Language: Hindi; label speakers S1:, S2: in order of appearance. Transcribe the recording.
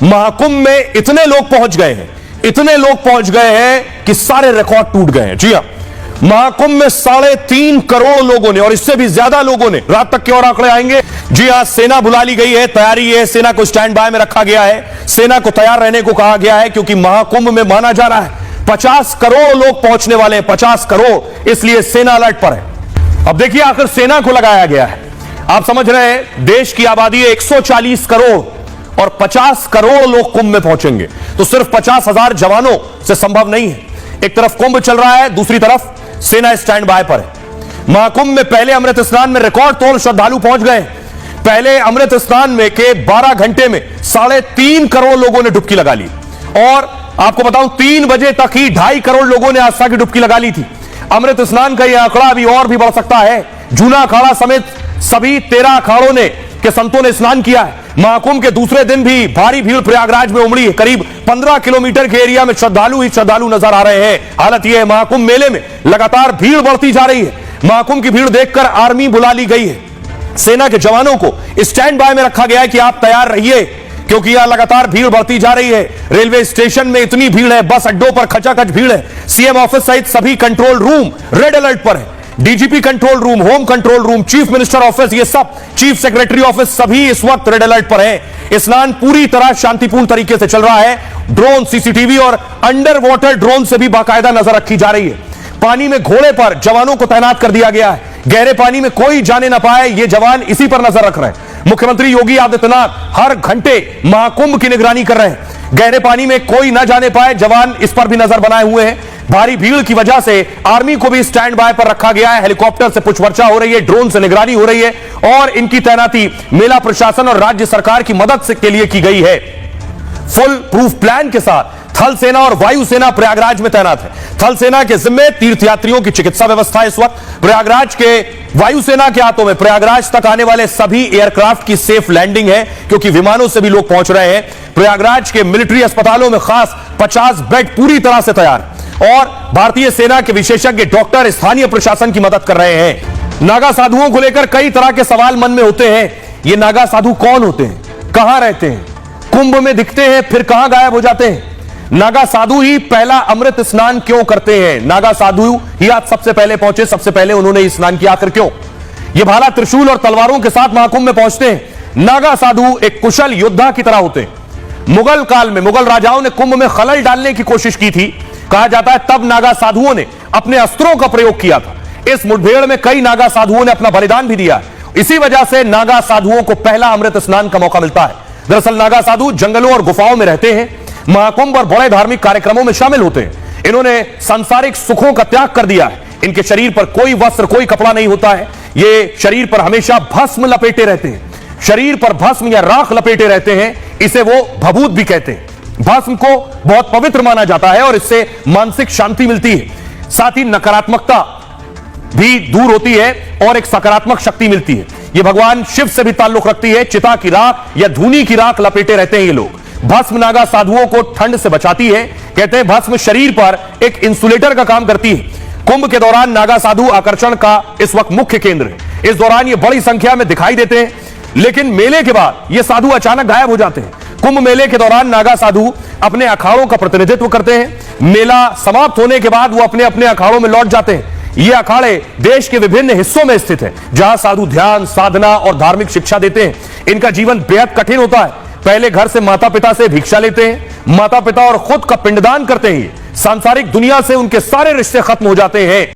S1: महाकुंभ में इतने लोग पहुंच गए हैं, इतने लोग पहुंच गए हैं कि सारे रिकॉर्ड टूट गए हैं। जी हां, महाकुंभ में 3.5 करोड़ लोगों ने और इससे भी ज्यादा लोगों ने, रात तक के और आंकड़े आएंगे। जी हां, सेना बुला ली गई है, तैयारी है, सेना को स्टैंड बाय में रखा गया है, सेना को तैयार रहने को कहा गया है, क्योंकि महाकुंभ में माना जा रहा है 50 करोड़ लोग पहुंचने वाले हैं, 50 करोड़, इसलिए सेना अलर्ट पर है। अब देखिए, आखिर सेना को लगाया गया है। आप समझ रहे हैं, देश की आबादी है 140 करोड़ और 50 करोड़ लोग कुंभ में पहुंचेंगे, तो सिर्फ 50,000 जवानों से संभव नहीं है। एक तरफ कुंभ चल रहा है, दूसरी तरफ सेना स्टैंड बाय पर है। महाकुंभ में पहले अमृत स्नान में रिकॉर्ड तोड़ श्रद्धालु पहुंच गए। पहले अमृत स्नान में के 12 घंटे में 3.5 करोड़ लोगों ने डुबकी लगा ली, और आपको बताऊं 3 बजे तक ही 2.5 करोड़ लोगों ने आस्था की डुबकी लगा ली थी। अमृत स्नान का यह आंकड़ा अभी और भी बढ़ सकता है। जूना अखाड़ा समेत सभी 13 अखाड़ों ने के संतों ने स्नान किया है। महाकुंभ के दूसरे दिन भी भारी भीड़ प्रयागराज में उमड़ी है। करीब 15 किलोमीटर के एरिया में श्रद्धालु ही श्रद्धालु नजर आ रहे हैं। हालत यह है, महाकुंभ मेले में लगातार भीड़ बढ़ती जा रही है। महाकुंभ की भीड़ देखकर आर्मी बुला ली गई है। सेना के जवानों को स्टैंड बाय में रखा गया है कि आप तैयार रहिए, क्योंकि यह लगातार भीड़ बढ़ती जा रही है। रेलवे स्टेशन में इतनी भीड़ है, बस अड्डों पर खचाखच भीड़ है। सीएम ऑफिस सहित सभी कंट्रोल रूम रेड अलर्ट पर है। DGP control room, home control room, chief minister office, ये सब, चीफ सेक्रेटरी ऑफिस, सभी इस वक्त रेड अलर्ट पर है। स्नान पूरी तरह शांतिपूर्ण तरीके से चल रहा है। ड्रोन, सीसीटीवी और अंडर वाटर ड्रोन से भी बाकायदा नजर रखी जा रही है। पानी में घोड़े पर जवानों को तैनात कर दिया गया है। गहरे पानी में कोई जाने ना पाए, ये जवान इसी पर नजर रख रहे हैं। मुख्यमंत्री योगी आदित्यनाथ हर घंटे महाकुंभ की निगरानी कर रहे हैं। गहरे पानी में कोई ना जाने पाए, जवान इस पर भी नजर बनाए हुए हैं। भारी भीड़ की वजह से आर्मी को भी स्टैंड बाय पर रखा गया है। हेलीकॉप्टर से पुष्पवर्षा हो रही है, ड्रोन से निगरानी हो रही है, और इनकी तैनाती मेला प्रशासन और राज्य सरकार की मदद से के लिए की गई है। फुल प्रूफ प्लान के साथ थल सेना और वायु सेना प्रयागराज में तैनात है। थल सेना के जिम्मे तीर्थयात्रियों की चिकित्सा व्यवस्था है। इस वक्त प्रयागराज के वायु सेना के हाथों में प्रयागराज तक आने वाले सभी एयरक्राफ्ट की सेफ लैंडिंग है, क्योंकि विमानों से भी लोग पहुंच रहे हैं। प्रयागराज के मिलिट्री अस्पतालों में खास 50 बेड पूरी तरह से तैयार, और भारतीय सेना के विशेषज्ञ डॉक्टर स्थानीय प्रशासन की मदद कर रहे हैं। नागा साधुओं को लेकर कई तरह के सवाल मन में होते हैं। ये नागा साधु कौन होते हैं, कहां रहते हैं, कुंभ में दिखते हैं फिर कहां गायब हो जाते हैं? नागा साधु ही पहला अमृत स्नान क्यों करते हैं? नागा साधु ही आज सबसे पहले पहुंचे, सबसे पहले उन्होंने स्नान किया, आखिर क्यों? ये भाला त्रिशूल और तलवारों के साथ महाकुंभ में पहुंचते हैं। नागा साधु एक कुशल योद्धा की तरह होते हैं। मुगल काल में मुगल राजाओं ने कुंभ में खलल डालने की कोशिश की थी। कहा जाता है तब नागा साधुओं ने अपने अस्त्रों का प्रयोग किया था। इस मुठभेड़ में कई नागा साधुओं ने अपना बलिदान भी दिया। इसी वजह से नागा साधुओं को पहला अमृत स्नान का मौका मिलता है। दरअसल नागा साधु जंगलों और गुफाओं में रहते हैं, महाकुंभ और बड़े धार्मिक कार्यक्रमों में शामिल होते हैं। इन्होंने सांसारिक सुखों का त्याग कर दिया है। इनके शरीर पर कोई वस्त्र, कोई कपड़ा नहीं होता है। ये शरीर पर हमेशा भस्म लपेटे रहते हैं। शरीर पर भस्म या राख लपेटे रहते हैं, इसे वो भभूत भी कहते हैं। भस्म को बहुत पवित्र माना जाता है और इससे मानसिक शांति मिलती है। साथ ही नकारात्मकता भी दूर होती है और एक सकारात्मक शक्ति मिलती है। ये भगवान शिव से भी ताल्लुक रखती है। चिता की राख या धूनी की राख लपेटे रहते हैं ये लोग। भस्म नागा साधुओं को ठंड से बचाती है। कहते हैं भस्म शरीर पर एक इंसुलेटर का काम करती है। कुंभ के दौरान नागा साधु आकर्षण का इस वक्त मुख्य केंद्र है। इस दौरान ये बड़ी संख्या में दिखाई देते हैं, लेकिन मेले के बाद ये साधु अचानक गायब हो जाते हैं। कुंभ मेले के दौरान नागा साधु अपने अखाड़ों का प्रतिनिधित्व करते हैं। मेला समाप्त होने के बाद वो अपने अपने अखाड़ों में लौट जाते हैं। ये अखाड़े देश के विभिन्न हिस्सों में स्थित हैं, जहां साधु ध्यान, साधना और धार्मिक शिक्षा देते हैं। इनका जीवन बेहद कठिन होता है। पहले घर से माता पिता से भिक्षा लेते हैं, माता पिता और खुद का पिंडदान करते हैं। सांसारिक दुनिया से उनके सारे रिश्ते खत्म हो जाते हैं।